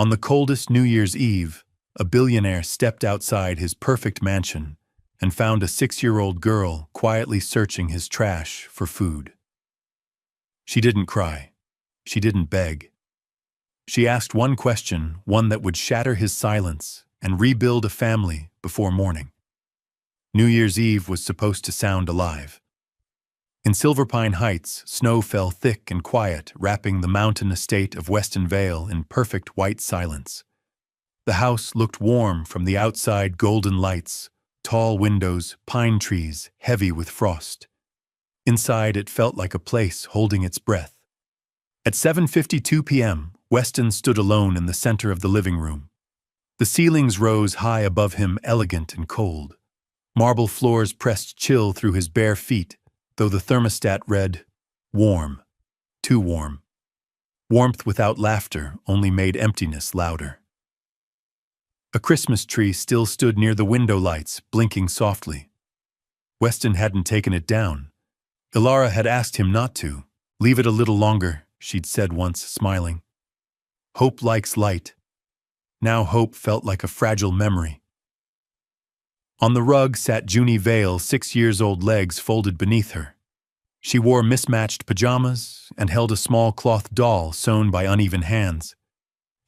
On the coldest New Year's Eve, a billionaire stepped outside his perfect mansion and found a 6-year-old girl quietly searching his trash for food. She didn't cry. She didn't beg. She asked one question, one that would shatter his silence and rebuild a family before morning. New Year's Eve was supposed to sound alive. In Silverpine Heights, snow fell thick and quiet, wrapping the mountain estate of Weston Vale in perfect white silence. The house looked warm from the outside, golden lights, tall windows, pine trees, heavy with frost. Inside, it felt like a place holding its breath. At 7:52 p.m., Weston stood alone in the center of the living room. The ceilings rose high above him, elegant and cold. Marble floors pressed chill through his bare feet, though the thermostat read, warm, too warm. Warmth without laughter only made emptiness louder. A Christmas tree still stood near the window lights, blinking softly. Weston hadn't taken it down. Ilara had asked him not to. Leave it a little longer, she'd said once, smiling. Hope likes light. Now hope felt like a fragile memory. On the rug sat Junie Vale, 6 years old, legs folded beneath her. She wore mismatched pajamas and held a small cloth doll sewn by uneven hands.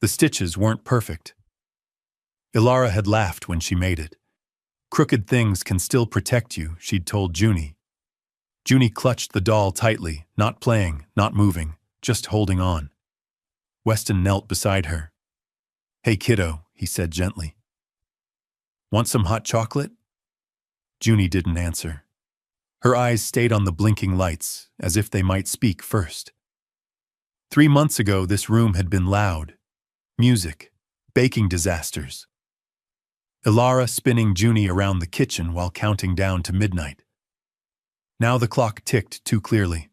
The stitches weren't perfect. Ilara had laughed when she made it. Crooked things can still protect you, she'd told Junie. Junie clutched the doll tightly, not playing, not moving, just holding on. Weston knelt beside her. Hey kiddo, he said gently. Want some hot chocolate? Junie didn't answer. Her eyes stayed on the blinking lights, as if they might speak first. 3 months ago, this room had been loud. Music, baking disasters. Ilara spinning Junie around the kitchen while counting down to midnight. Now the clock ticked too clearly.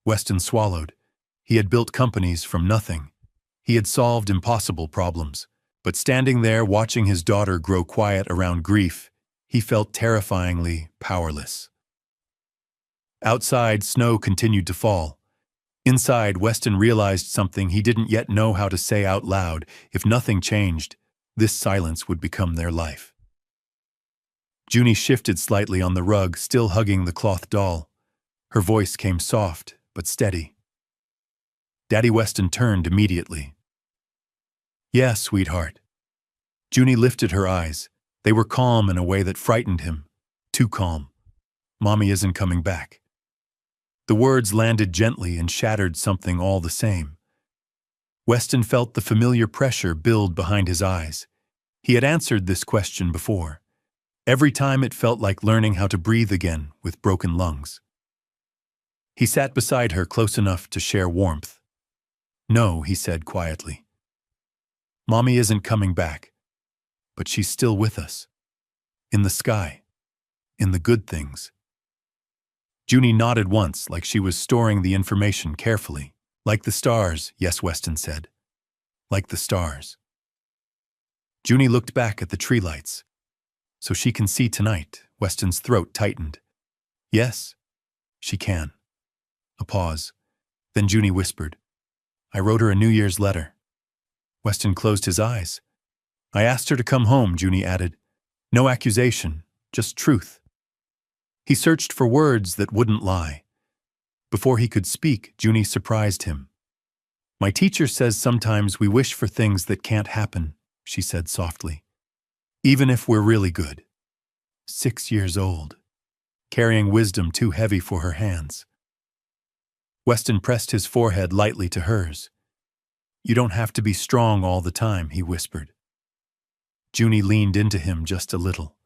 Weston swallowed. He had built companies from nothing. He had solved impossible problems. But standing there watching his daughter grow quiet around grief, he felt terrifyingly powerless. Outside, snow continued to fall. Inside, Weston realized something he didn't yet know how to say out loud. If nothing changed, this silence would become their life. Junie shifted slightly on the rug, still hugging the cloth doll. Her voice came soft, but steady. Daddy Weston turned immediately. Yeah, sweetheart. Junie lifted her eyes. They were calm in a way that frightened him. Too calm. Mommy isn't coming back. The words landed gently and shattered something all the same. Weston felt the familiar pressure build behind his eyes. He had answered this question before. Every time it felt like learning how to breathe again with broken lungs. He sat beside her close enough to share warmth. No, he said quietly. Mommy isn't coming back, but she's still with us. In the sky. In the good things. Junie nodded once, like she was storing the information carefully. Like the stars, yes, Weston said. Like the stars. Junie looked back at the tree lights. So she can see tonight, Weston's throat tightened. Yes, she can. A pause. Then Junie whispered, I wrote her a New Year's letter. Weston closed his eyes. I asked her to come home, Junie added. No accusation, just truth. He searched for words that wouldn't lie. Before he could speak, Junie surprised him. My teacher says sometimes we wish for things that can't happen, she said softly. Even if we're really good. 6 years old. Carrying wisdom too heavy for her hands. Weston pressed his forehead lightly to hers. You don't have to be strong all the time, he whispered. Junie leaned into him just a little.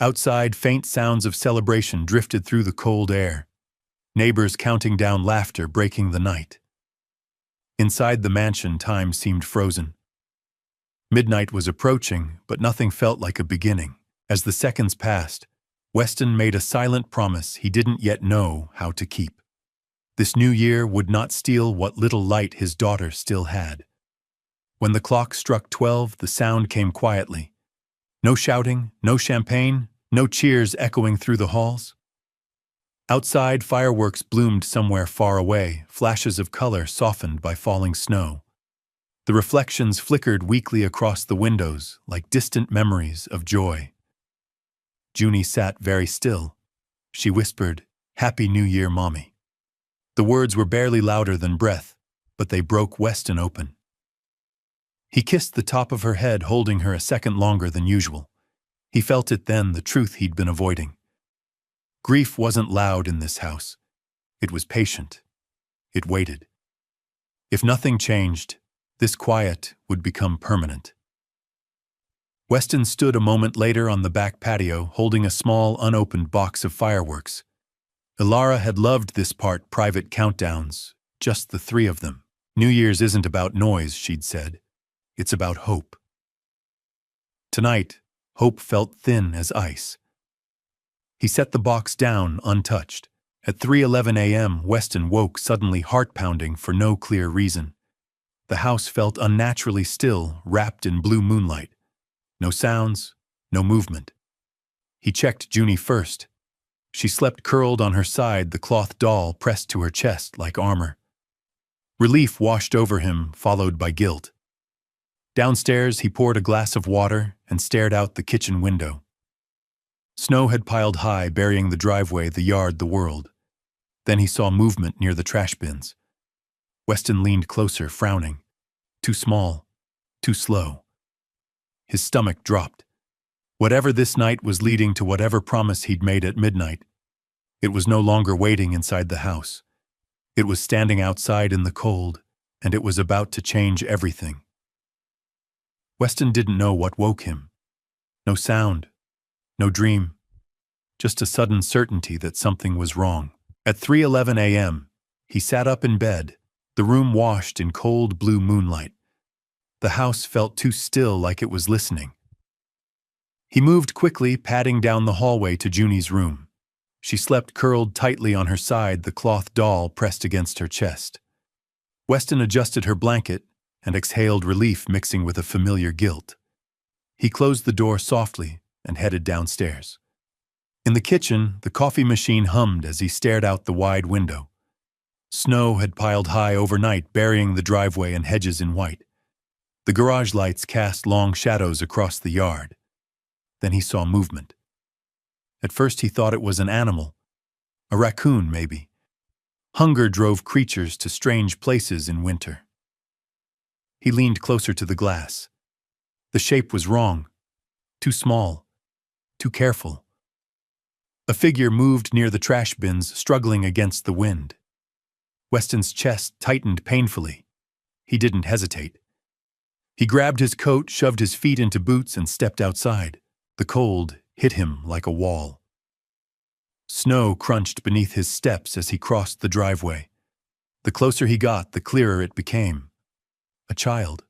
Outside, faint sounds of celebration drifted through the cold air. Neighbors counting down laughter, breaking the night. Inside the mansion, time seemed frozen. Midnight was approaching, but nothing felt like a beginning. As the seconds passed, Weston made a silent promise he didn't yet know how to keep. This new year would not steal what little light his daughter still had. When the clock struck 12, the sound came quietly. No shouting, no champagne, no cheers echoing through the halls. Outside, fireworks bloomed somewhere far away, flashes of color softened by falling snow. The reflections flickered weakly across the windows like distant memories of joy. Junie sat very still. She whispered, "Happy New Year, Mommy." The words were barely louder than breath, but they broke Weston open. He kissed the top of her head, holding her a second longer than usual. He felt it then, the truth he'd been avoiding. Grief wasn't loud in this house. It was patient. It waited. If nothing changed, this quiet would become permanent. Weston stood a moment later on the back patio, holding a small, unopened box of fireworks. Ilara had loved this part, private countdowns, just the three of them. New Year's isn't about noise, she'd said. It's about hope. Tonight, hope felt thin as ice. He set the box down, untouched. At 3:11 a.m., Weston woke, suddenly heart-pounding for no clear reason. The house felt unnaturally still, wrapped in blue moonlight. No sounds, no movement. He checked Junie first. She slept curled on her side, the cloth doll pressed to her chest like armor. Relief washed over him, followed by guilt. Downstairs, he poured a glass of water and stared out the kitchen window. Snow had piled high, burying the driveway, the yard, the world. Then he saw movement near the trash bins. Weston leaned closer, frowning. Too small, too slow. His stomach dropped. Whatever this night was leading to whatever promise he'd made at midnight. It was no longer waiting inside the house. It was standing outside in the cold, and it was about to change everything. Weston didn't know what woke him. No sound, no dream, just a sudden certainty that something was wrong. At 3:11 a.m., he sat up in bed, the room washed in cold blue moonlight. The house felt too still, like it was listening. He moved quickly, padding down the hallway to Junie's room. She slept curled tightly on her side, the cloth doll pressed against her chest. Weston adjusted her blanket and exhaled relief, mixing with a familiar guilt. He closed the door softly and headed downstairs. In the kitchen, the coffee machine hummed as he stared out the wide window. Snow had piled high overnight, burying the driveway and hedges in white. The garage lights cast long shadows across the yard. Then he saw movement. At first he thought it was an animal. A raccoon, maybe. Hunger drove creatures to strange places in winter. He leaned closer to the glass. The shape was wrong. Too small. Too careful. A figure moved near the trash bins, struggling against the wind. Weston's chest tightened painfully. He didn't hesitate. He grabbed his coat, shoved his feet into boots, and stepped outside. The cold hit him like a wall. Snow crunched beneath his steps as he crossed the driveway. The closer he got, the clearer it became. A child.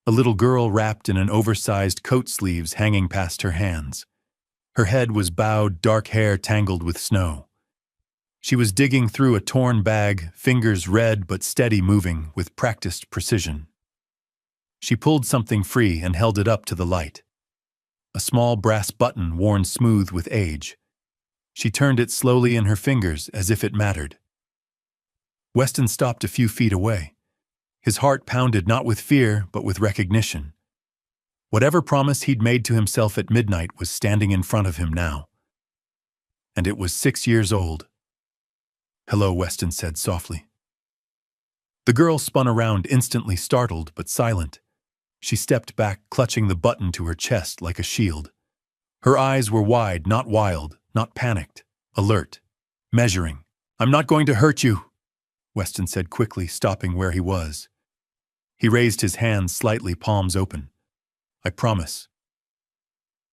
A little girl wrapped in an oversized coat, sleeves hanging past her hands. Her head was bowed, dark hair tangled with snow. She was digging through a torn bag, fingers red but steady, moving with practiced precision. She pulled something free and held it up to the light. A small brass button worn smooth with age. She turned it slowly in her fingers as if it mattered. Weston stopped a few feet away. His heart pounded not with fear, but with recognition. Whatever promise he'd made to himself at midnight was standing in front of him now. And it was 6 years old. "Hello," Weston said softly. The girl spun around, instantly startled but silent. She stepped back, clutching the button to her chest like a shield. Her eyes were wide, not wild, not panicked, alert, measuring. "I'm not going to hurt you," Weston said quickly, stopping where he was. He raised his hands slightly, palms open. "I promise."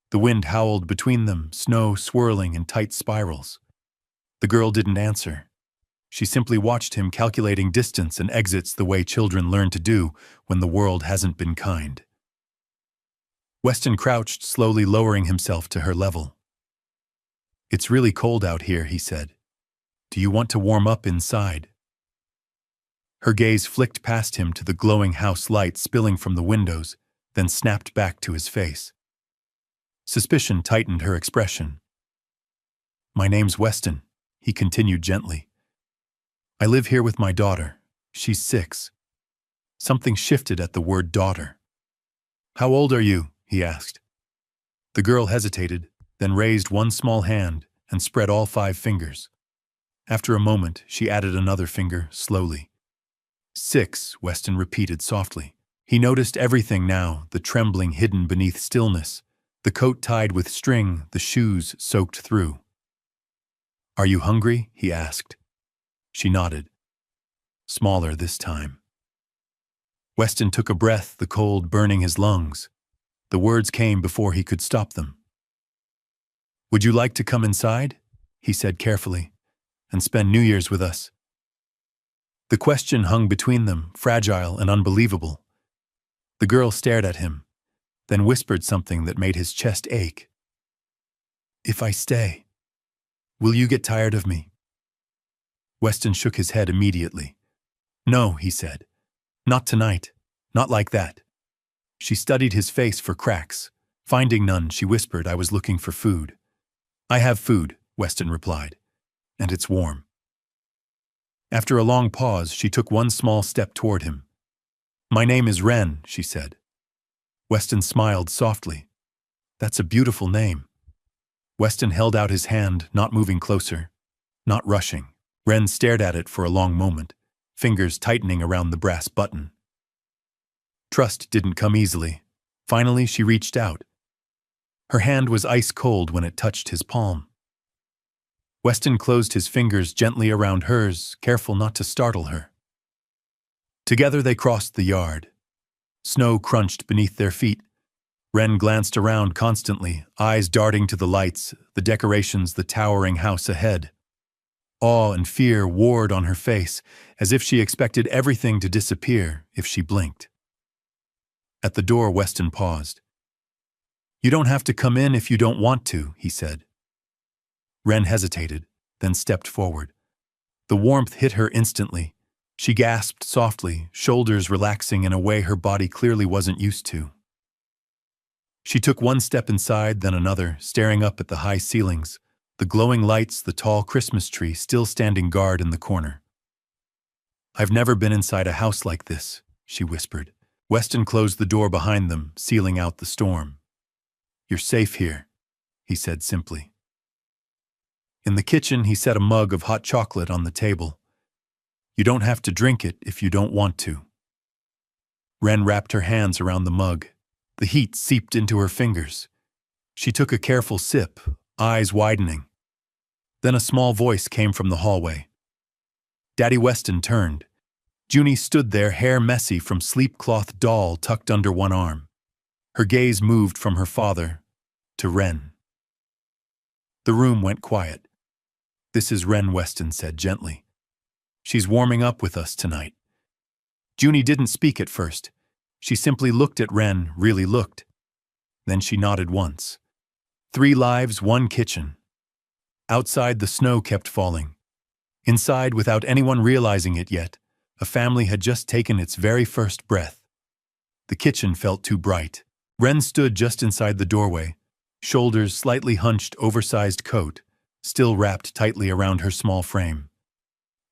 The wind howled between them, snow swirling in tight spirals. The girl didn't answer. She simply watched him, calculating distance and exits the way children learn to do when the world hasn't been kind. Weston crouched, slowly lowering himself to her level. "It's really cold out here," he said. "Do you want to warm up inside?" Her gaze flicked past him to the glowing house light spilling from the windows, then snapped back to his face. Suspicion tightened her expression. "My name's Weston," he continued gently. "I live here with my daughter. She's 6. Something shifted at the word daughter. "How old are you?" he asked. The girl hesitated, then raised one small hand and spread all 5 fingers. After a moment, she added another finger, slowly. 6, Weston repeated softly. He noticed everything now, the trembling hidden beneath stillness, the coat tied with string, the shoes soaked through. "Are you hungry?" he asked. She nodded. Smaller this time. Weston took a breath, the cold burning his lungs. The words came before he could stop them. "Would you like to come inside?" he said carefully, "and spend New Year's with us?" The question hung between them, fragile and unbelievable. The girl stared at him, then whispered something that made his chest ache. "If I stay, will you get tired of me?" Weston shook his head immediately. "No," he said. "Not tonight. Not like that." She studied his face for cracks. Finding none, she whispered, "I was looking for food." "I have food," Weston replied, "and it's warm." After a long pause, she took one small step toward him. "My name is Wren," she said. Weston smiled softly. "That's a beautiful name." Weston held out his hand, not moving closer, not rushing. Wren stared at it for a long moment, fingers tightening around the brass button. Trust didn't come easily. Finally, she reached out. Her hand was ice cold when it touched his palm. Weston closed his fingers gently around hers, careful not to startle her. Together they crossed the yard. Snow crunched beneath their feet. Wren glanced around constantly, eyes darting to the lights, the decorations, the towering house ahead. Awe and fear warred on her face, as if she expected everything to disappear if she blinked. At the door, Weston paused. "You don't have to come in if you don't want to," he said. Wren hesitated, then stepped forward. The warmth hit her instantly. She gasped softly, shoulders relaxing in a way her body clearly wasn't used to. She took one step inside, then another, staring up at the high ceilings, the glowing lights, the tall Christmas tree still standing guard in the corner. "I've never been inside a house like this," she whispered. Weston closed the door behind them, sealing out the storm. "You're safe here," he said simply. In the kitchen, he set a mug of hot chocolate on the table. "You don't have to drink it if you don't want to." Wren wrapped her hands around the mug. The heat seeped into her fingers. She took a careful sip, eyes widening. Then a small voice came from the hallway. Daddy Weston turned. Junie stood there, hair messy from sleep-cloth doll tucked under one arm. Her gaze moved from her father to Wren. The room went quiet. "This is Wren," Weston said gently. "She's warming up with us tonight." Junie didn't speak at first. She simply looked at Wren, really looked. Then she nodded once. 3 lives, 1 kitchen. Outside, the snow kept falling. Inside, without anyone realizing it yet, a family had just taken its very first breath. The kitchen felt too bright. Wren stood just inside the doorway, shoulders slightly hunched, oversized coat, still wrapped tightly around her small frame.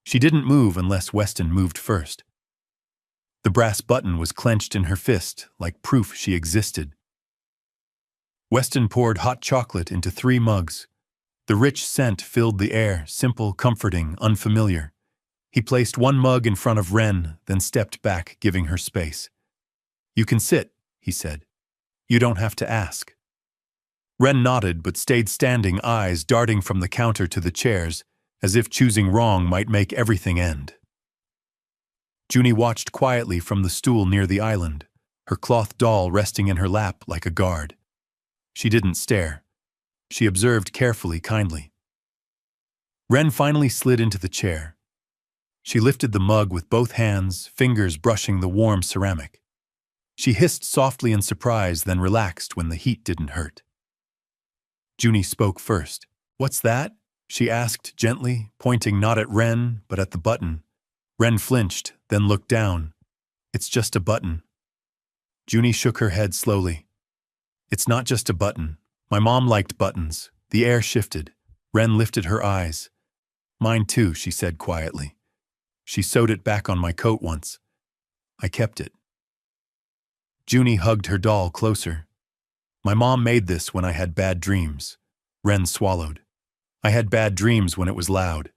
She didn't move unless Weston moved first. The brass button was clenched in her fist, like proof she existed. Weston poured hot chocolate into 3 mugs. The rich scent filled the air, simple, comforting, unfamiliar. He placed 1 mug in front of Wren, then stepped back, giving her space. "You can sit," he said. "You don't have to ask." Wren nodded but stayed standing, eyes darting from the counter to the chairs, as if choosing wrong might make everything end. Junie watched quietly from the stool near the island, her cloth doll resting in her lap like a guard. She didn't stare. She observed carefully, kindly. Wren finally slid into the chair. She lifted the mug with both hands, fingers brushing the warm ceramic. She hissed softly in surprise, then relaxed when the heat didn't hurt. Junie spoke first. "What's that?" she asked gently, pointing not at Wren, but at the button. Wren flinched, then looked down. "It's just a button." Junie shook her head slowly. "It's not just a button. My mom liked buttons." The air shifted. Wren lifted her eyes. "Mine too," she said quietly. "She sewed it back on my coat once." I kept it. Junie hugged her doll closer. My mom made this when I had bad dreams. Ren swallowed. I had bad dreams when it was loud.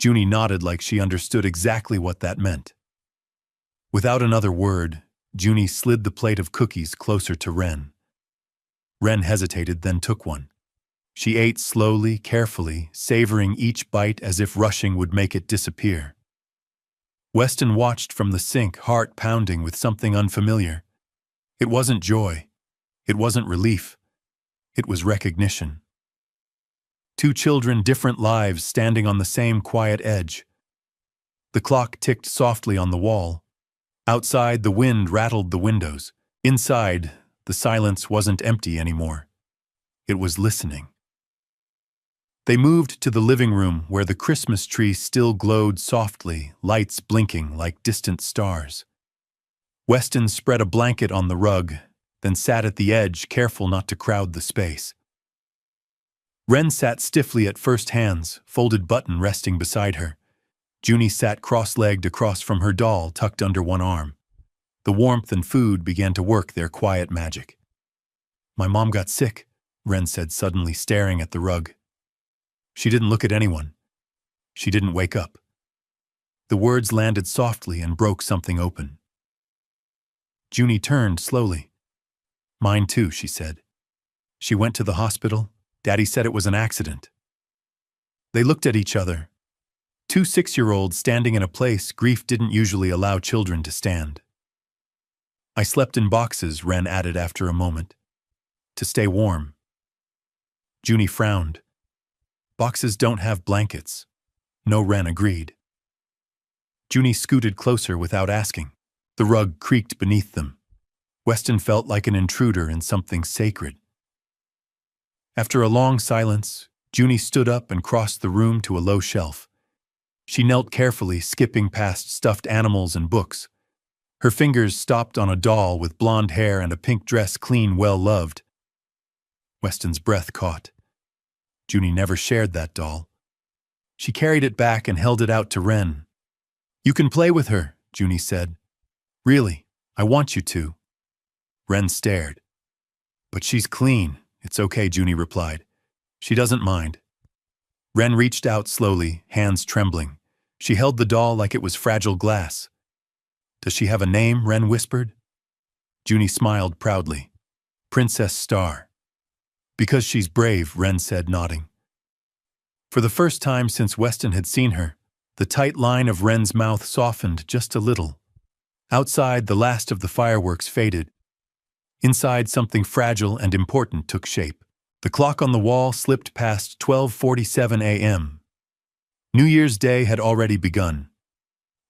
Junie nodded like she understood exactly what that meant. Without another word, Junie slid the plate of cookies closer to Ren. Ren hesitated, then took one. She ate slowly, carefully, savoring each bite as if rushing would make it disappear. Weston watched from the sink, heart pounding with something unfamiliar. It wasn't joy. It wasn't relief. It was recognition. Two children, different lives, standing on the same quiet edge. The clock ticked softly on the wall. Outside, the wind rattled the windows. Inside, the silence wasn't empty anymore. It was listening. They moved to the living room where the Christmas tree still glowed softly, lights blinking like distant stars. Weston spread a blanket on the rug, then sat at the edge, careful not to crowd the space. Ren sat stiffly at first, hands, folded button resting beside her. Junie sat cross-legged across from her doll, tucked under one arm. The warmth and food began to work their quiet magic. "My mom got sick," Ren said, suddenly staring at the rug. She didn't look at anyone. She didn't wake up. The words landed softly and broke something open. Junie turned slowly. "Mine too," she said. "She went to the hospital. Daddy said it was an accident." They looked at each other. Two 6-year-olds standing in a place grief didn't usually allow children to stand. "I slept in boxes," Ren added after a moment. "To stay warm." Junie frowned. "Boxes don't have blankets." "No," Ren agreed. Junie scooted closer without asking. The rug creaked beneath them. Weston felt like an intruder in something sacred. After a long silence, Junie stood up and crossed the room to a low shelf. She knelt carefully, skipping past stuffed animals and books. Her fingers stopped on a doll with blonde hair and a pink dress, clean, well-loved. Weston's breath caught. Junie never shared that doll. She carried it back and held it out to Ren. "You can play with her," Junie said. "Really, I want you to." Ren stared. "But she's clean." "It's okay," Junie replied. "She doesn't mind." Ren reached out slowly, hands trembling. She held the doll like it was fragile glass. "Does she have a name?" Ren whispered. Junie smiled proudly. "Princess Star." "Because she's brave," Ren said, nodding. For the first time since Weston had seen her, the tight line of Ren's mouth softened just a little. Outside, the last of the fireworks faded. Inside, something fragile and important took shape. The clock on the wall slipped past 12:47 a.m. New Year's Day had already begun.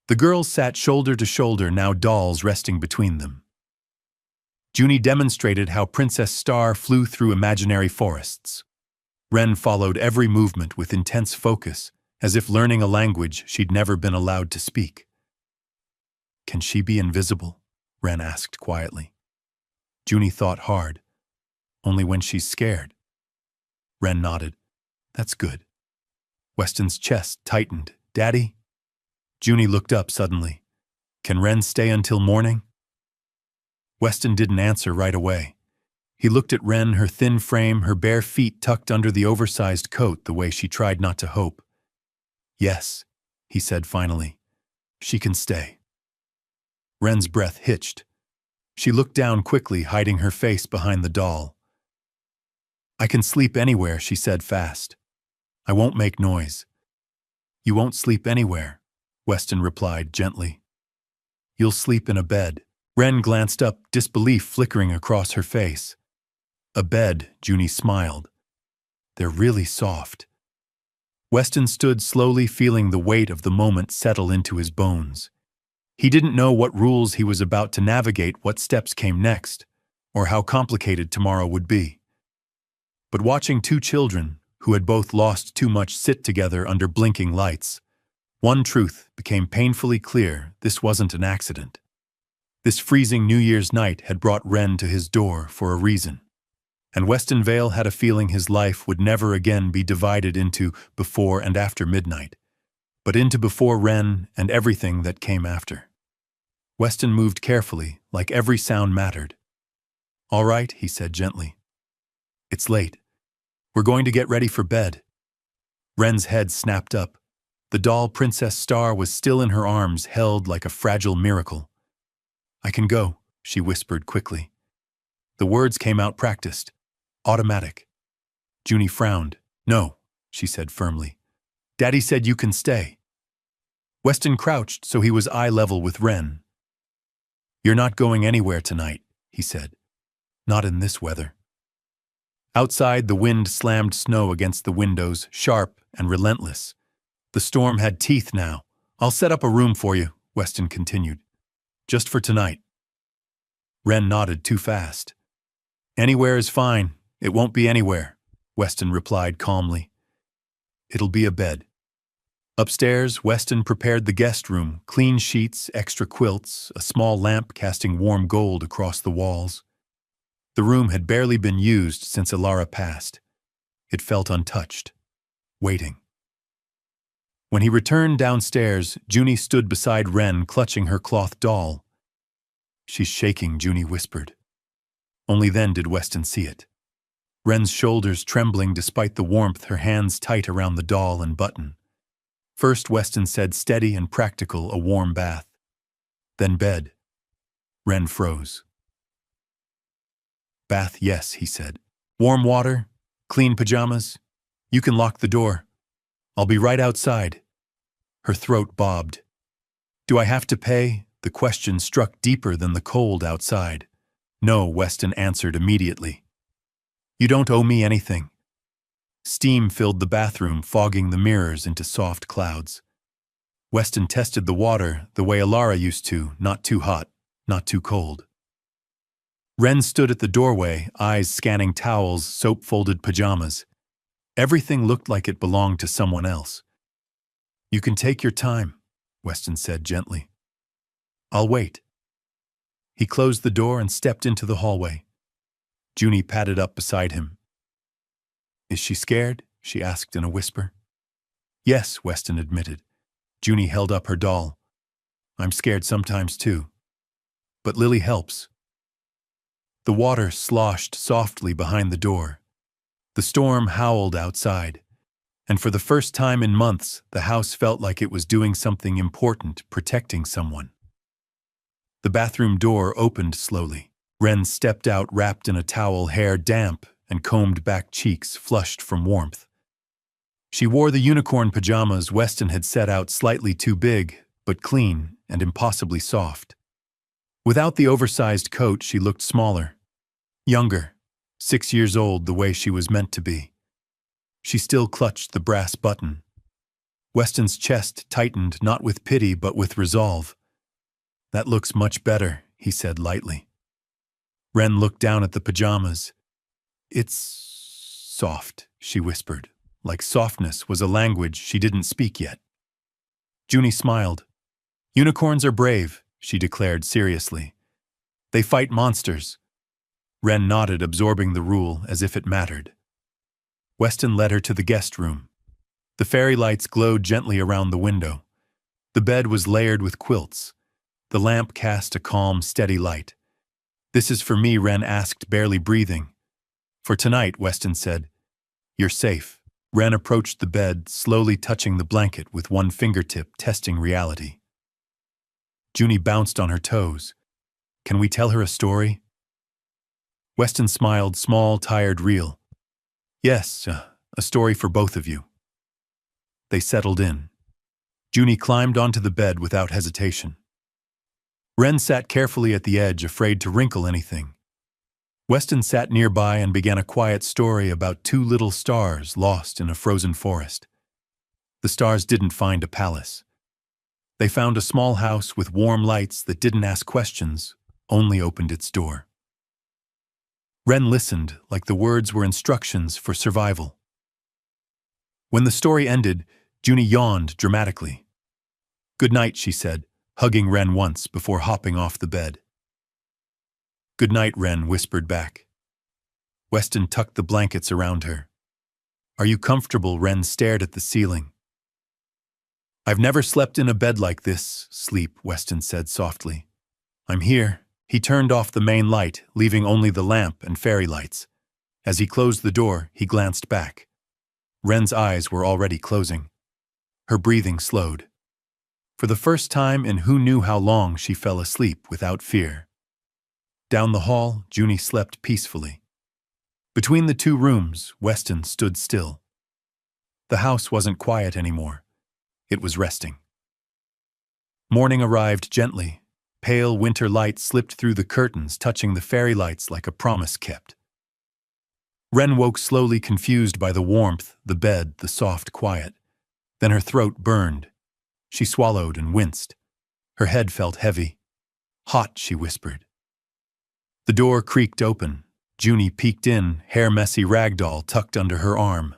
The girls sat shoulder to shoulder, now dolls resting between them. Junie demonstrated how Princess Star flew through imaginary forests. Ren followed every movement with intense focus, as if learning a language she'd never been allowed to speak. "Can she be invisible?" Ren asked quietly. Junie thought hard. "Only when she's scared." Ren nodded. "That's good." Weston's chest tightened. "Daddy?" Junie looked up suddenly. "Can Ren stay until morning?" Weston didn't answer right away. He looked at Ren, her thin frame, her bare feet tucked under the oversized coat, the way she tried not to hope. "Yes," he said finally. "She can stay." Ren's breath hitched. She looked down quickly, hiding her face behind the doll. "I can sleep anywhere," she said fast. "I won't make noise." "You won't sleep anywhere," Weston replied gently. "You'll sleep in a bed." Ren glanced up, disbelief flickering across her face. "A bed," Junie smiled. "They're really soft." Weston stood slowly, feeling the weight of the moment settle into his bones. He didn't know what rules he was about to navigate, what steps came next, or how complicated tomorrow would be. But watching two children, who had both lost too much, sit together under blinking lights, one truth became painfully clear: this wasn't an accident. This freezing New Year's night had brought Ren to his door for a reason. And Weston Vale had a feeling his life would never again be divided into before and after midnight, but into before Ren and everything that came after. Weston moved carefully, like every sound mattered. "All right," he said gently. "It's late. We're going to get ready for bed." Wren's head snapped up. The doll Princess Star was still in her arms, held like a fragile miracle. "I can go," she whispered quickly. The words came out practiced, automatic. Junie frowned. "No," she said firmly. "Daddy said you can stay." Weston crouched so he was eye level with Wren. "You're not going anywhere tonight," he said. "Not in this weather." Outside, the wind slammed snow against the windows, sharp and relentless. The storm had teeth now. "I'll set up a room for you," Weston continued. "Just for tonight." Wren nodded too fast. "Anywhere is fine. It won't be anywhere," Weston replied calmly. "It'll be a bed." Upstairs, Weston prepared the guest room, clean sheets, extra quilts, a small lamp casting warm gold across the walls. The room had barely been used since Alara passed. It felt untouched, waiting. When he returned downstairs, Junie stood beside Wren, clutching her cloth doll. "She's shaking," Junie whispered. Only then did Weston see it. Wren's shoulders trembling despite the warmth, her hands tight around the doll and button. First, Weston said steady and practical, a warm bath. Then bed. Wren froze. "Bath, yes," he said. "Warm water, clean pajamas. You can lock the door. I'll be right outside." Her throat bobbed. "Do I have to pay?" The question struck deeper than the cold outside. "No," Weston answered immediately. "You don't owe me anything." Steam filled the bathroom, fogging the mirrors into soft clouds. Weston tested the water the way Alara used to, not too hot, not too cold. Wren stood at the doorway, eyes scanning towels, soap-folded pajamas. Everything looked like it belonged to someone else. "You can take your time," Weston said gently. "I'll wait." He closed the door and stepped into the hallway. Junie padded up beside him. "Is she scared?" she asked in a whisper. "Yes," Weston admitted. Junie held up her doll. "I'm scared sometimes too. But Lily helps." The water sloshed softly behind the door. The storm howled outside. And for the first time in months, the house felt like it was doing something important, protecting someone. The bathroom door opened slowly. Wren stepped out wrapped in a towel, hair damp and combed back cheeks flushed from warmth. She wore the unicorn pajamas Weston had set out, slightly too big, but clean and impossibly soft. Without the oversized coat, she looked smaller, younger, 6 years old the way she was meant to be. She still clutched the brass button. Weston's chest tightened, not with pity but with resolve. "That looks much better," he said lightly. Wren looked down at the pajamas. "It's soft," she whispered, like softness was a language she didn't speak yet. Junie smiled. "Unicorns are brave," she declared seriously. "They fight monsters." Wren nodded, absorbing the rule as if it mattered. Weston led her to the guest room. The fairy lights glowed gently around the window. The bed was layered with quilts. The lamp cast a calm, steady light. "This is for me," Wren asked, barely breathing. "For tonight," Weston said. "You're safe." Wren approached the bed, slowly touching the blanket with one fingertip, testing reality. Junie bounced on her toes. "Can we tell her a story?" Weston smiled, small, tired, real. "Yes, a story for both of you." They settled in. Junie climbed onto the bed without hesitation. Wren sat carefully at the edge, afraid to wrinkle anything. Weston sat nearby and began a quiet story about 2 little stars lost in a frozen forest. The stars didn't find a palace. They found a small house with warm lights that didn't ask questions, only opened its door. Wren listened like the words were instructions for survival. When the story ended, Junie yawned dramatically. "Good night," she said, hugging Wren once before hopping off the bed. "Good night," Wren whispered back. Weston tucked the blankets around her. "Are you comfortable?" Wren stared at the ceiling. "I've never slept in a bed like this." "Sleep," Weston said softly. I'm here. He turned off the main light, leaving only the lamp and fairy lights. As he closed the door, he glanced back. Wren's eyes were already closing. Her breathing slowed. For the first time in who knew how long, she fell asleep without fear. Down the hall, Junie slept peacefully. Between the two rooms, Weston stood still. The house wasn't quiet anymore. It was resting. Morning arrived gently. Pale winter light slipped through the curtains, touching the fairy lights like a promise kept. Wren woke slowly, confused by the warmth, the bed, the soft quiet. Then her throat burned. She swallowed and winced. Her head felt heavy. Hot, she whispered. The door creaked open. Junie peeked in, hair messy ragdoll tucked under her arm.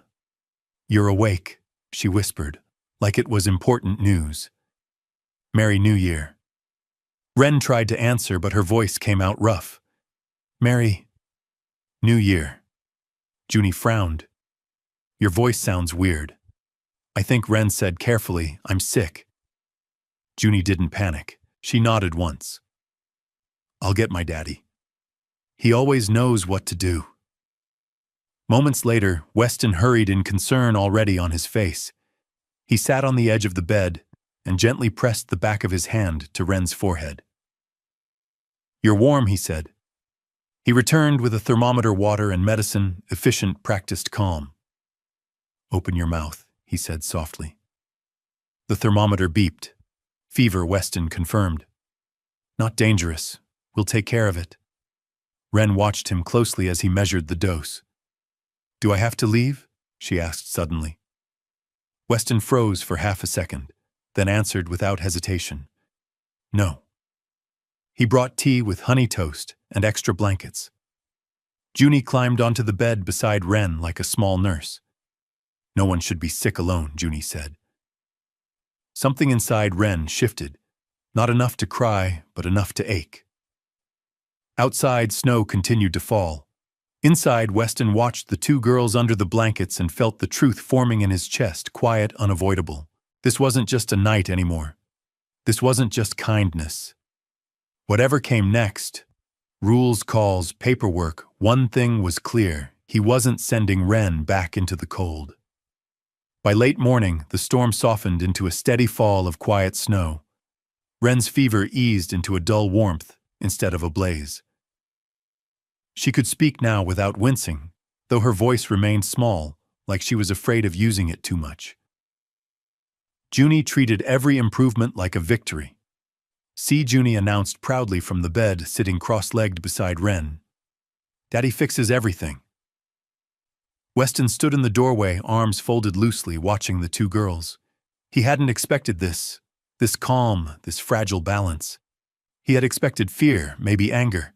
"You're awake," she whispered, like it was important news. "Merry New Year." Wren tried to answer, but her voice came out rough. "Merry New Year." Junie frowned. "Your voice sounds weird." "I think," Wren said carefully, "I'm sick." Junie didn't panic. She nodded once. "I'll get my daddy. He always knows what to do." Moments later, Weston hurried in, concern already on his face. He sat on the edge of the bed and gently pressed the back of his hand to Wren's forehead. "You're warm," he said. He returned with a thermometer, water, and medicine, efficient, practiced calm. "Open your mouth," he said softly. The thermometer beeped. "Fever," Weston confirmed. "Not dangerous. We'll take care of it." Wren watched him closely as he measured the dose. "Do I have to leave?" she asked suddenly. Weston froze for half a second, then answered without hesitation. "No." He brought tea with honey toast and extra blankets. Junie climbed onto the bed beside Wren like a small nurse. "No one should be sick alone," Junie said. Something inside Wren shifted, not enough to cry, but enough to ache. Outside, snow continued to fall. Inside, Weston watched the two girls under the blankets and felt the truth forming in his chest, quiet, unavoidable. This wasn't just a night anymore. This wasn't just kindness. Whatever came next, rules, calls, paperwork, one thing was clear: he wasn't sending Wren back into the cold. By late morning, the storm softened into a steady fall of quiet snow. Wren's fever eased into a dull warmth instead of a blaze. She could speak now without wincing, though her voice remained small, like she was afraid of using it too much. Junie treated every improvement like a victory. "See," Junie announced proudly from the bed, sitting cross-legged beside Wren. "Daddy fixes everything." Weston stood in the doorway, arms folded loosely, watching the two girls. He hadn't expected this calm, this fragile balance. He had expected fear, maybe anger.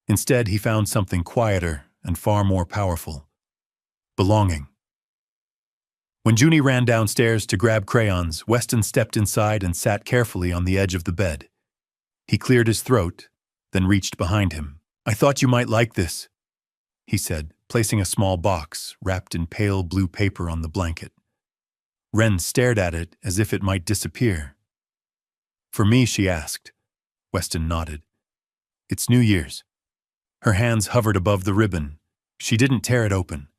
Instead, he found something quieter and far more powerful: belonging. When Junie ran downstairs to grab crayons, Weston stepped inside and sat carefully on the edge of the bed. He cleared his throat, then reached behind him. "I thought you might like this," he said, placing a small box wrapped in pale blue paper on the blanket. Wren stared at it as if it might disappear. "For me?" she asked. Weston nodded. "It's New Year's." Her hands hovered above the ribbon. She didn't tear it open.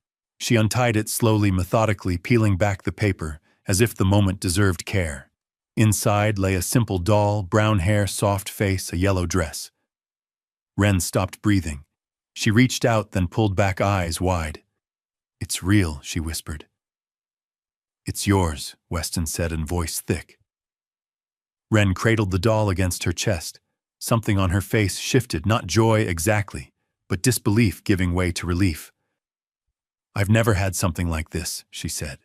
She untied it slowly, methodically, peeling back the paper, as if the moment deserved care. Inside lay a simple doll, brown hair, soft face, a yellow dress. Wren stopped breathing. She reached out, then pulled back, eyes wide. "It's real," she whispered. "It's yours," Weston said in voice thick. Wren cradled the doll against her chest. Something on her face shifted, not joy exactly, but disbelief giving way to relief. "I've never had something like this," she said.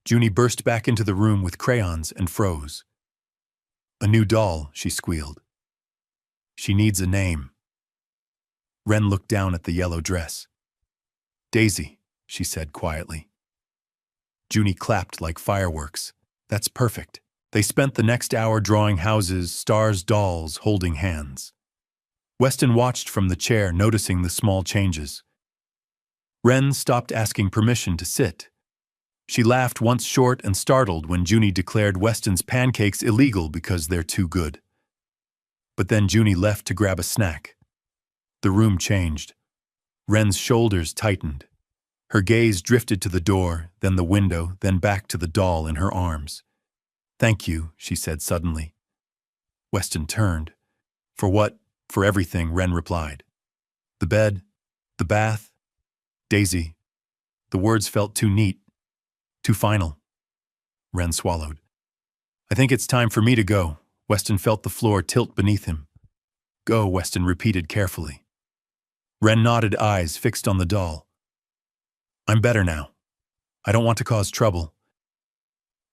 Junie burst back into the room with crayons and froze. "A new doll," she squealed. "She needs a name." Wren looked down at the yellow dress. "Daisy," she said quietly. Junie clapped like fireworks. "That's perfect." They spent the next hour drawing houses, stars, dolls, holding hands. Weston watched from the chair, noticing the small changes. Wren stopped asking permission to sit. She laughed once, short and startled, when Junie declared Weston's pancakes illegal because they're too good. But then Junie left to grab a snack. The room changed. Wren's shoulders tightened. Her gaze drifted to the door, then the window, then back to the doll in her arms. "Thank you," she said suddenly. Weston turned. "For what?" "For everything," Wren replied. "The bed, the bath, Daisy." The words felt too neat, too final. Wren swallowed. "I think it's time for me to go." Weston felt the floor tilt beneath him. "Go," Weston repeated carefully. Wren nodded, eyes fixed on the doll. "I'm better now. I don't want to cause trouble."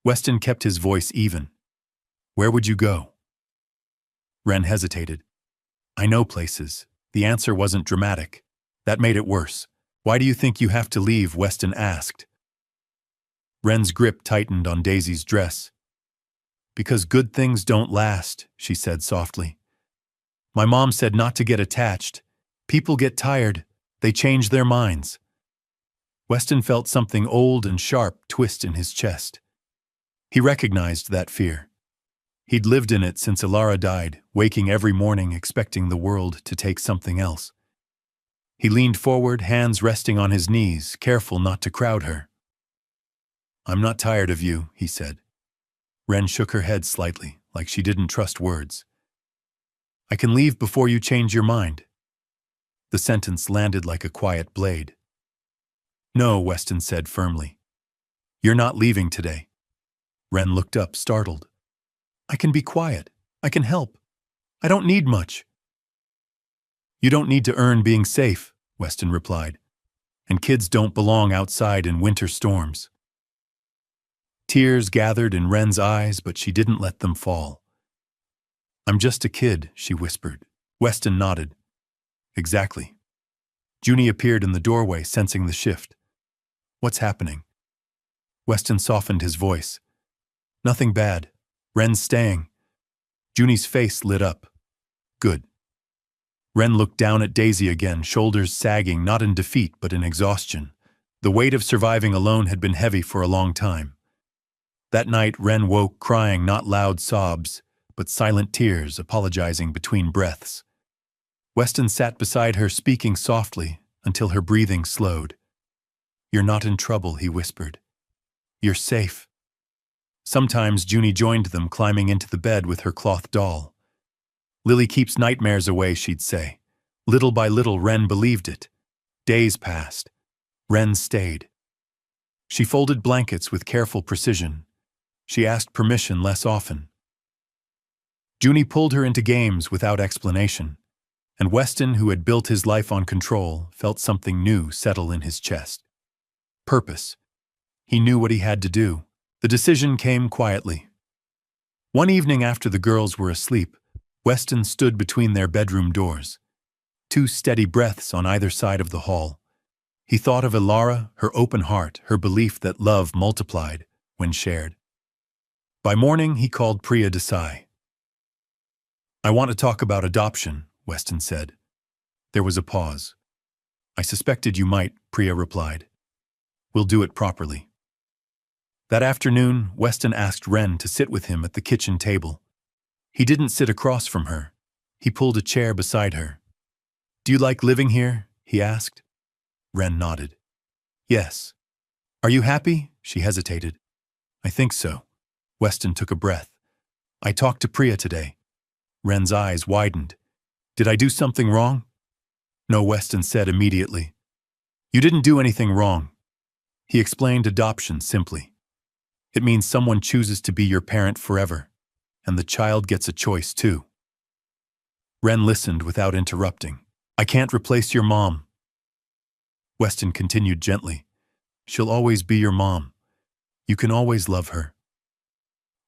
Weston kept his voice even. "Where would you go?" Wren hesitated. "I know places." The answer wasn't dramatic. That made it worse. "Why do you think you have to leave?" Weston asked. Wren's grip tightened on Daisy's dress. "Because good things don't last," she said softly. "My mom said not to get attached. People get tired. They change their minds." Weston felt something old and sharp twist in his chest. He recognized that fear. He'd lived in it since Ilara died, waking every morning expecting the world to take something else. He leaned forward, hands resting on his knees, careful not to crowd her. "I'm not tired of you," he said. Wren shook her head slightly, like she didn't trust words. "I can leave before you change your mind." The sentence landed like a quiet blade. "No," Weston said firmly. "You're not leaving today." Wren looked up, startled. "I can be quiet. I can help. I don't need much." "You don't need to earn being safe," Weston replied. "And kids don't belong outside in winter storms." Tears gathered in Wren's eyes, but she didn't let them fall. "I'm just a kid," she whispered. Weston nodded. "Exactly." Junie appeared in the doorway, sensing the shift. "What's happening?" Weston softened his voice. "Nothing bad. Wren's staying." Junie's face lit up. "Good." Wren looked down at Daisy again, shoulders sagging, not in defeat but in exhaustion. The weight of surviving alone had been heavy for a long time. That night, Wren woke crying not loud sobs, but silent tears, apologizing between breaths. Weston sat beside her, speaking softly, until her breathing slowed. "You're not in trouble," he whispered. "You're safe." Sometimes Junie joined them, climbing into the bed with her cloth doll. "Lily keeps nightmares away," she'd say. Little by little, Wren believed it. Days passed. Wren stayed. She folded blankets with careful precision. She asked permission less often. Junie pulled her into games without explanation, and Weston, who had built his life on control, felt something new settle in his chest. Purpose. He knew what he had to do. The decision came quietly. One evening after the girls were asleep, Weston stood between their bedroom doors. 2 steady breaths on either side of the hall. He thought of Ilara, her open heart, her belief that love multiplied when shared. By morning, he called Priya Desai. "I want to talk about adoption," Weston said. There was a pause. "I suspected you might," Priya replied. "We'll do it properly." That afternoon, Weston asked Wren to sit with him at the kitchen table. He didn't sit across from her. He pulled a chair beside her. "Do you like living here?" he asked. Wren nodded. "Yes." "Are you happy?" She hesitated. "I think so." Weston took a breath. "I talked to Priya today." Wren's eyes widened. "Did I do something wrong?" "No," Weston said immediately. "You didn't do anything wrong." He explained adoption simply. It means someone chooses to be your parent forever, and the child gets a choice too. Wren listened without interrupting. "I can't replace your mom." Weston continued gently. "She'll always be your mom. You can always love her."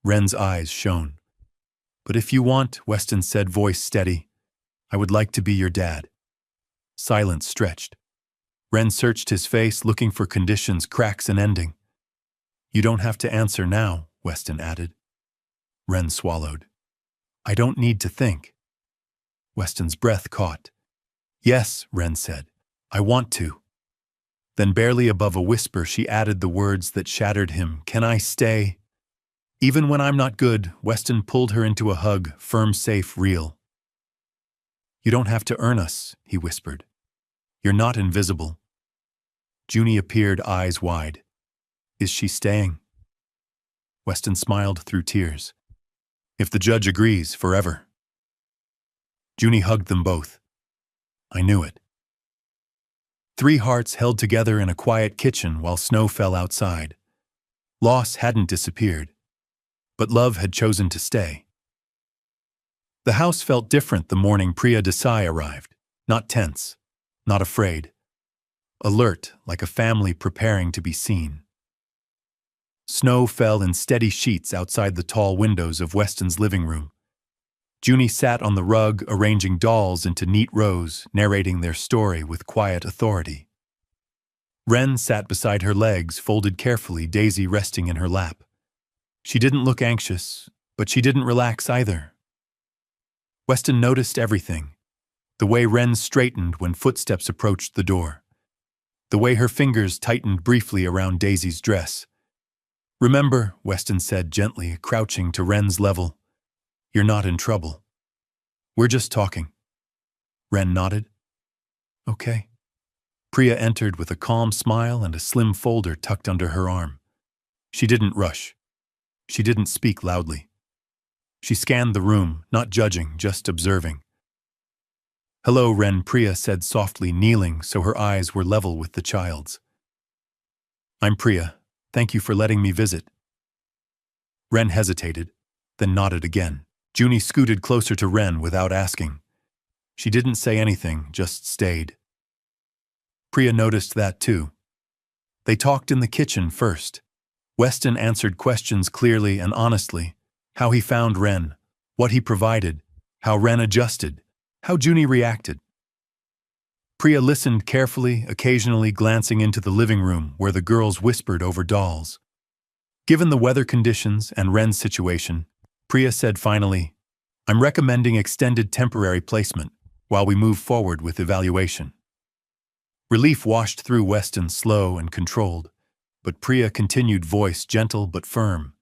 Wren's eyes shone. "But if you want," Weston said, voice steady, "I would like to be your dad." Silence stretched. Wren searched his face, looking for conditions, cracks, and ending. "You don't have to answer now," Weston added. Wren swallowed. "I don't need to think." Weston's breath caught. "Yes," Wren said, "I want to." Then barely above a whisper, she added the words that shattered him. "Can I stay?" "Even when I'm not good," Weston pulled her into a hug, firm, safe, real. You don't have to earn us, he whispered. You're not invisible. Junie appeared, eyes wide. Is she staying? Weston smiled through tears. If the judge agrees, forever. Junie hugged them both. I knew it. 3 hearts held together in a quiet kitchen while snow fell outside. Loss hadn't disappeared, but love had chosen to stay. The house felt different the morning Priya Desai arrived. Not tense, not afraid. Alert, like a family preparing to be seen. Snow fell in steady sheets outside the tall windows of Weston's living room. Junie sat on the rug, arranging dolls into neat rows, narrating their story with quiet authority. Ren sat beside her legs, folded carefully, Daisy resting in her lap. She didn't look anxious, but she didn't relax either. Weston noticed everything. The way Ren straightened when footsteps approached the door. The way her fingers tightened briefly around Daisy's dress. Remember, Weston said gently, crouching to Ren's level. You're not in trouble. We're just talking. Ren nodded. Okay. Priya entered with a calm smile and a slim folder tucked under her arm. She didn't rush. She didn't speak loudly. She scanned the room, not judging, just observing. Hello, Ren, Priya said softly, kneeling so her eyes were level with the child's. I'm Priya. Thank you for letting me visit. Ren hesitated, then nodded again. Junie scooted closer to Ren without asking. She didn't say anything, just stayed. Priya noticed that too. They talked in the kitchen first. Weston answered questions clearly and honestly. How he found Ren, what he provided, how Ren adjusted, how Junie reacted. Priya listened carefully, occasionally glancing into the living room where the girls whispered over dolls. Given the weather conditions and Ren's situation, Priya said finally, I'm recommending extended temporary placement while we move forward with evaluation. Relief washed through Weston, slow and controlled, but Priya continued, voice gentle but firm.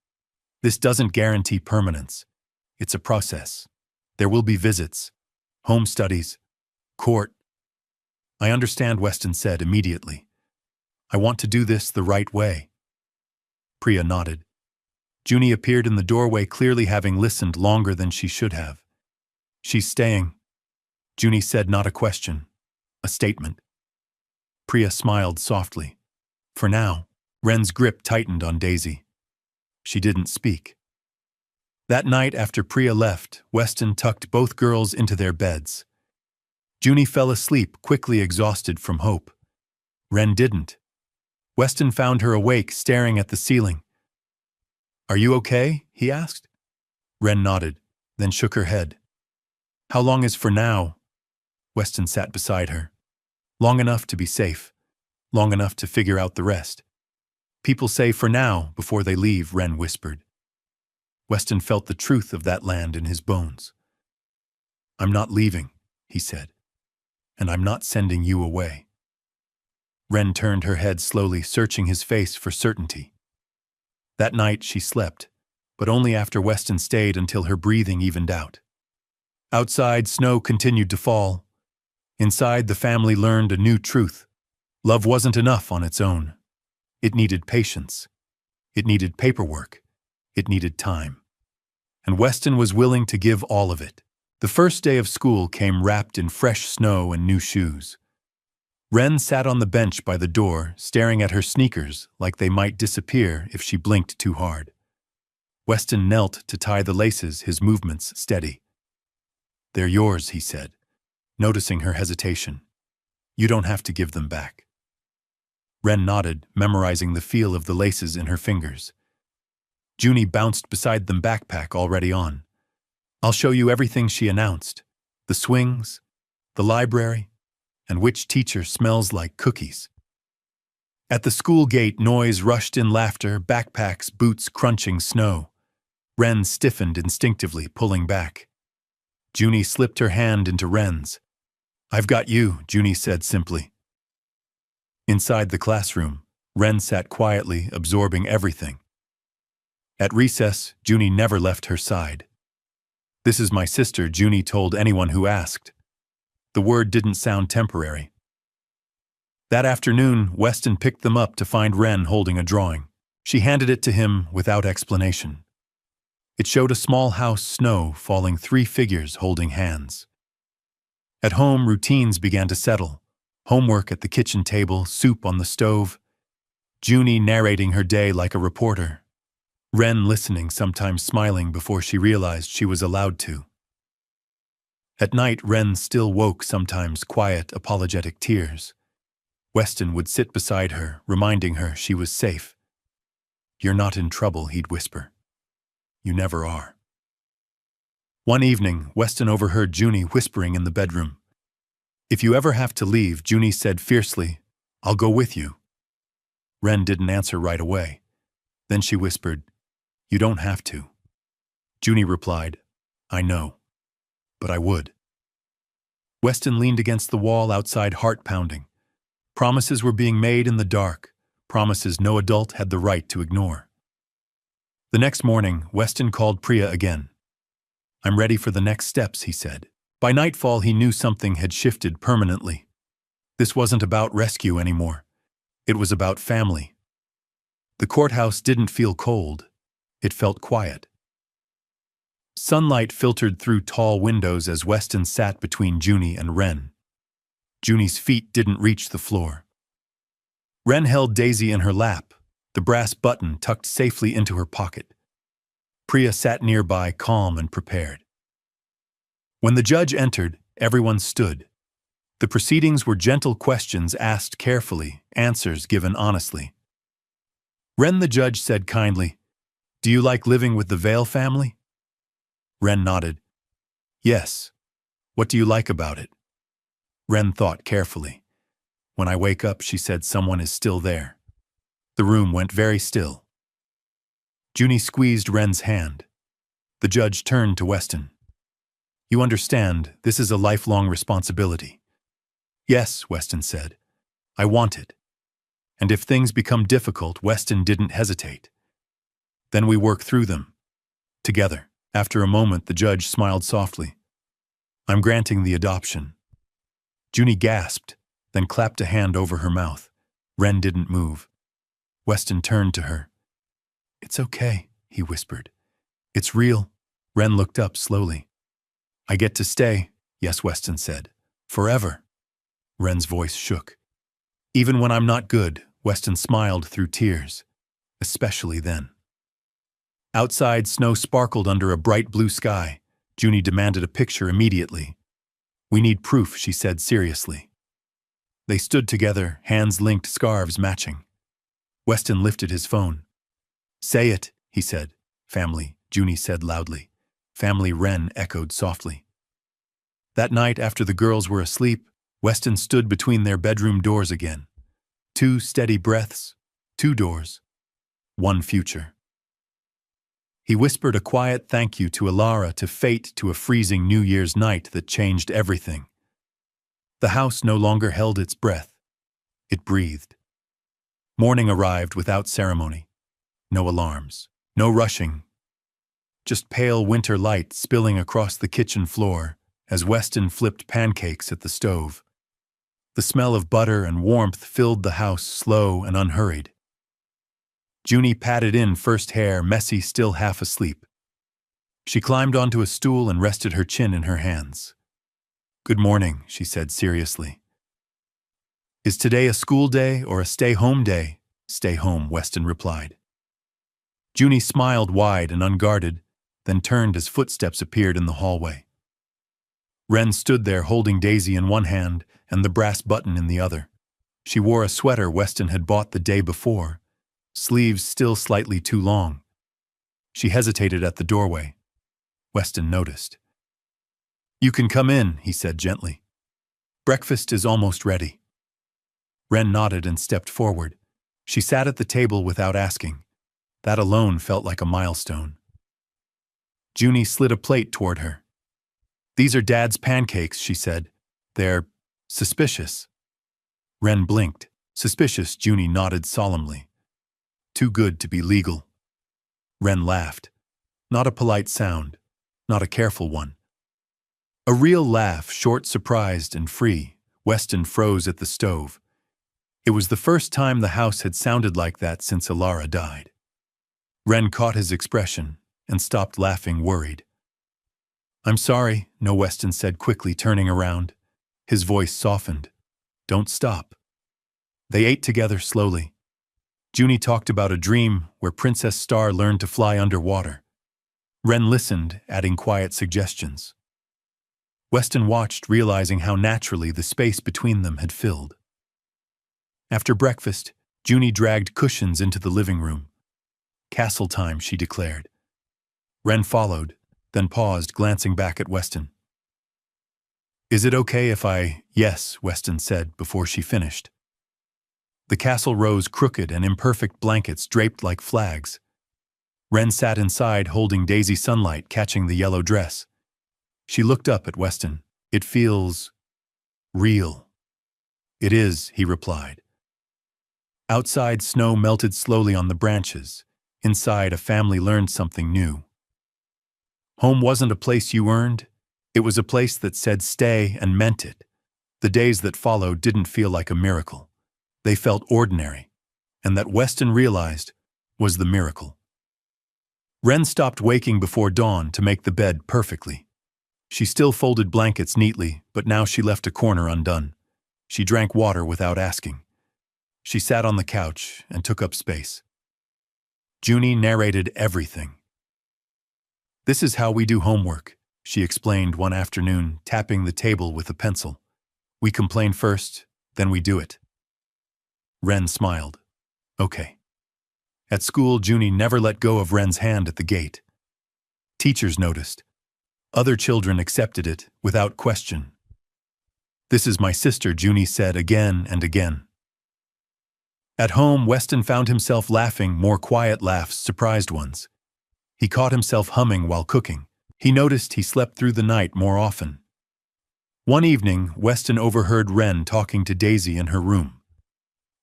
This doesn't guarantee permanence. It's a process. There will be visits, home studies, court. I understand, Weston said immediately. I want to do this the right way. Priya nodded. Junie appeared in the doorway, clearly having listened longer than she should have. She's staying. Junie said, not a question, a statement. Priya smiled softly. For now. Ren's grip tightened on Daisy. She didn't speak. That night after Priya left, Weston tucked both girls into their beds. Junie fell asleep, quickly exhausted from hope. Ren didn't. Weston found her awake, staring at the ceiling. Are you okay? He asked. Ren nodded, then shook her head. How long is for now? Weston sat beside her. Long enough to be safe. Long enough to figure out the rest. People say for now before they leave, Ren whispered. Weston felt the truth of that land in his bones. I'm not leaving, he said. And I'm not sending you away. Ren turned her head slowly, searching his face for certainty. That night she slept, but only after Weston stayed until her breathing evened out. Outside, snow continued to fall. Inside, the family learned a new truth. Love wasn't enough on its own. It needed patience. It needed paperwork. It needed time. And Weston was willing to give all of it. The first day of school came wrapped in fresh snow and new shoes. Ren sat on the bench by the door, staring at her sneakers like they might disappear if she blinked too hard. Weston knelt to tie the laces, his movements steady. They're yours, he said, noticing her hesitation. You don't have to give them back. Ren nodded, memorizing the feel of the laces in her fingers. Junie bounced beside them, backpack already on. I'll show you everything, she announced. The swings, the library, and which teacher smells like cookies. At the school gate, noise rushed in, laughter, backpacks, boots crunching snow. Ren stiffened instinctively, pulling back. Junie slipped her hand into Ren's. I've got you, Junie said simply. Inside the classroom, Ren sat quietly, absorbing everything. At recess, Junie never left her side. This is my sister, Junie told anyone who asked. The word didn't sound temporary. That afternoon, Weston picked them up to find Wren holding a drawing. She handed it to him without explanation. It showed a small house, snow falling, 3 figures holding hands. At home, routines began to settle. Homework at the kitchen table, soup on the stove. Junie narrating her day like a reporter. Wren listening, sometimes smiling before she realized she was allowed to. At night, Wren still woke, sometimes quiet, apologetic tears. Weston would sit beside her, reminding her she was safe. "You're not in trouble," he'd whisper. "You never are." One evening, Weston overheard Junie whispering in the bedroom. "If you ever have to leave," Junie said fiercely, "I'll go with you." Wren didn't answer right away. Then she whispered, "You don't have to." Junie replied, "I know, but I would." Weston leaned against the wall outside, heart pounding. Promises were being made in the dark, promises no adult had the right to ignore. The next morning, Weston called Priya again. "I'm ready for the next steps," he said. By nightfall, he knew something had shifted permanently. This wasn't about rescue anymore. It was about family. The courthouse didn't feel cold. It felt quiet. Sunlight filtered through tall windows as Weston sat between Junie and Wren. Junie's feet didn't reach the floor. Wren held Daisy in her lap, the brass button tucked safely into her pocket. Priya sat nearby, calm and prepared. When the judge entered, everyone stood. The proceedings were gentle questions asked carefully, answers given honestly. Wren, the judge said kindly, "Do you like living with the Vale family?" Wren nodded. "Yes. What do you like about it?" Wren thought carefully. "When I wake up," she said, "someone is still there." The room went very still. Junie squeezed Wren's hand. The judge turned to Weston. "You understand, this is a lifelong responsibility." "Yes," Weston said. "I want it." And if things become difficult, Weston didn't hesitate. Then we work through them. Together. After a moment, the judge smiled softly. "I'm granting the adoption." Junie gasped, then clapped a hand over her mouth. Wren didn't move. Weston turned to her. "It's okay," he whispered. "It's real." Wren looked up slowly. "I get to stay," "Yes," Weston said. "Forever." Wren's voice shook. "Even when I'm not good," Weston smiled through tears. "Especially then." Outside, snow sparkled under a bright blue sky. Junie demanded a picture immediately. "We need proof," she said seriously. They stood together, hands linked, scarves matching. Weston lifted his phone. "Say it," he said. "Family," Junie said loudly. "Family," Wren echoed softly. That night, after the girls were asleep, Weston stood between their bedroom doors again. 2 steady breaths, 2 doors, 1 future. He whispered a quiet thank you to Alara, to fate, to a freezing New Year's night that changed everything. The house no longer held its breath. It breathed. Morning arrived without ceremony. No alarms, no rushing. Just pale winter light spilling across the kitchen floor as Weston flipped pancakes at the stove. The smell of butter and warmth filled the house, slow and unhurried. Junie patted in first hair, messy, still half asleep. She climbed onto a stool and rested her chin in her hands. "Good morning," she said seriously. "Is today a school day or a stay-home day?" "Stay home," Weston replied. Junie smiled wide and unguarded, then turned as footsteps appeared in the hallway. Wren stood there holding Daisy in one hand and the brass button in the other. She wore a sweater Weston had bought the day before, sleeves still slightly too long. She hesitated at the doorway. Weston noticed. "You can come in," he said gently. "Breakfast is almost ready." Wren nodded and stepped forward. She sat at the table without asking. That alone felt like a milestone. Junie slid a plate toward her. "These are Dad's pancakes," she said. "They're suspicious." Wren blinked. "Suspicious," Junie nodded solemnly. "Too good to be legal." Wren laughed. Not a polite sound, not a careful one. A real laugh, short, surprised, and free. Weston froze at the stove. It was the first time the house had sounded like that since Alara died. Wren caught his expression and stopped laughing, worried. "I'm sorry," No Weston said quickly, turning around. His voice softened. "Don't stop." They ate together slowly. Junie talked about a dream where Princess Star learned to fly underwater. Wren listened, adding quiet suggestions. Weston watched, realizing how naturally the space between them had filled. After breakfast, Junie dragged cushions into the living room. "Castle time," she declared. Wren followed, then paused, glancing back at Weston. "Is it okay if I—" "Yes," Weston said before she finished. The castle rose crooked and imperfect, blankets draped like flags. Wren sat inside, holding Daisy Sunlight, catching the yellow dress. She looked up at Weston. "It feels real." "It is," he replied. Outside, snow melted slowly on the branches. Inside, a family learned something new. Home wasn't a place you earned. It was a place that said stay and meant it. The days that followed didn't feel like a miracle. They felt ordinary, and that Weston realized was the miracle. Wren stopped waking before dawn to make the bed perfectly. She still folded blankets neatly, but now she left a corner undone. She drank water without asking. She sat on the couch and took up space. Junie narrated everything. "This is how we do homework," she explained one afternoon, tapping the table with a pencil. "We complain first, then we do it." Wren smiled. "Okay." At school, Junie never let go of Wren's hand at the gate. Teachers noticed. Other children accepted it without question. "This is my sister," Junie said again and again. At home, Weston found himself laughing, more quiet laughs, surprised ones. He caught himself humming while cooking. He noticed he slept through the night more often. One evening, Weston overheard Wren talking to Daisy in her room.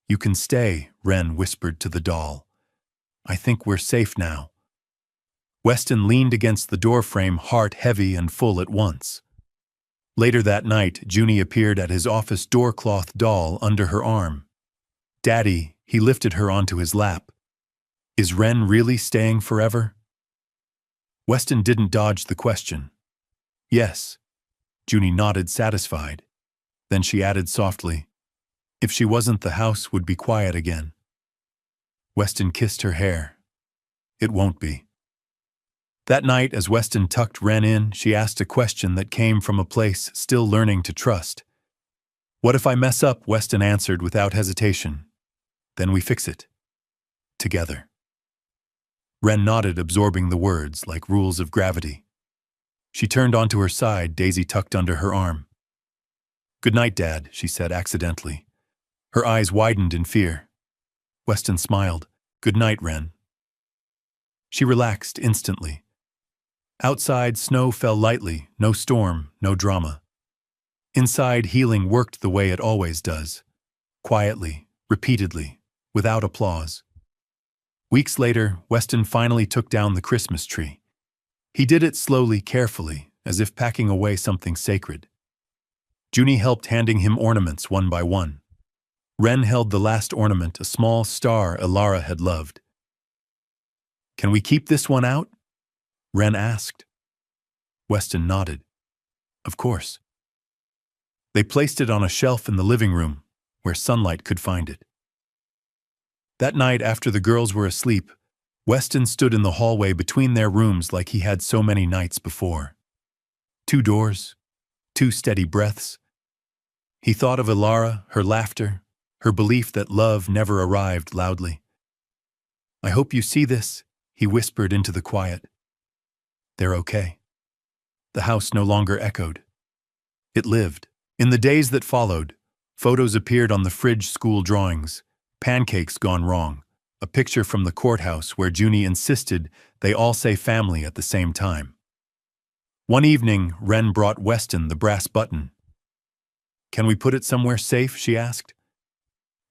"You can stay," Wren whispered to the doll. "I think we're safe now." Weston leaned against the doorframe, heart heavy and full at once. Later that night, Junie appeared at his office, door-cloth doll under her arm. "Daddy," he lifted her onto his lap. "Is Wren really staying forever?" Weston didn't dodge the question. "Yes." Junie nodded, satisfied. Then she added softly, "If she wasn't, the house would be quiet again." Weston kissed her hair. "It won't be." That night, as Weston tucked Wren in, she asked a question that came from a place still learning to trust. "What if I mess up?" Weston answered without hesitation. "Then we fix it. Together." Wren nodded, absorbing the words like rules of gravity. She turned onto her side, Daisy tucked under her arm. "Good night, Dad," she said accidentally. Her eyes widened in fear. Weston smiled. "Good night, Wren." She relaxed instantly. Outside, snow fell lightly, no storm, no drama. Inside, healing worked the way it always does. Quietly, repeatedly, without applause. Weeks later, Weston finally took down the Christmas tree. He did it slowly, carefully, as if packing away something sacred. Junie helped, handing him ornaments one by one. Wren held the last ornament, a small star Alara had loved. "Can we keep this one out?" Wren asked. Weston nodded. "Of course." They placed it on a shelf in the living room, where sunlight could find it. That night, after the girls were asleep, Weston stood in the hallway between their rooms like he had so many nights before. 2 doors, 2 steady breaths. He thought of Alara, her laughter, her belief that love never arrived loudly. "I hope you see this," he whispered into the quiet. "They're okay." The house no longer echoed. It lived. In the days that followed, photos appeared on the fridge, school drawings, pancakes gone wrong, a picture from the courthouse where Junie insisted they all say family at the same time. One evening, Wren brought Weston the brass button. "Can we put it somewhere safe?" she asked.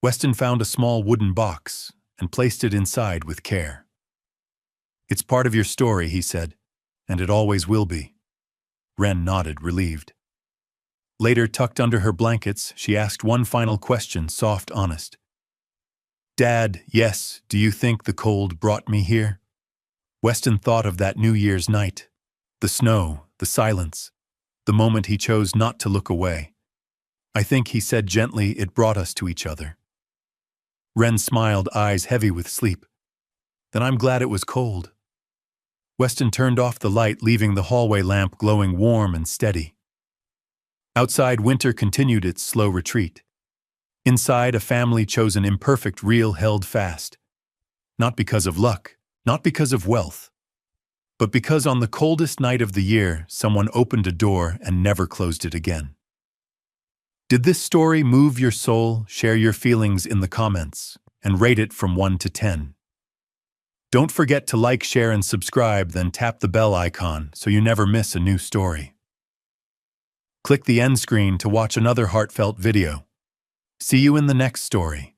Weston found a small wooden box and placed it inside with care. "It's part of your story," he said, "and it always will be." Wren nodded, relieved. Later, tucked under her blankets, she asked one final question, soft, honest. Dad, yes, do you think the cold brought me here? Weston thought of that New Year's night. The snow, the silence, the moment he chose not to look away. I think, he said gently, it brought us to each other. Wren smiled, eyes heavy with sleep. Then I'm glad it was cold. Weston turned off the light, leaving the hallway lamp glowing warm and steady. Outside, winter continued its slow retreat. Inside, a family chose an imperfect reel held fast. Not because of luck, not because of wealth, but because on the coldest night of the year, someone opened a door and never closed it again. Did this story move your soul? Share your feelings in the comments and rate it from 1 to 10. Don't forget to like, share, and subscribe, then tap the bell icon so you never miss a new story. Click the end screen to watch another heartfelt video. See you in the next story.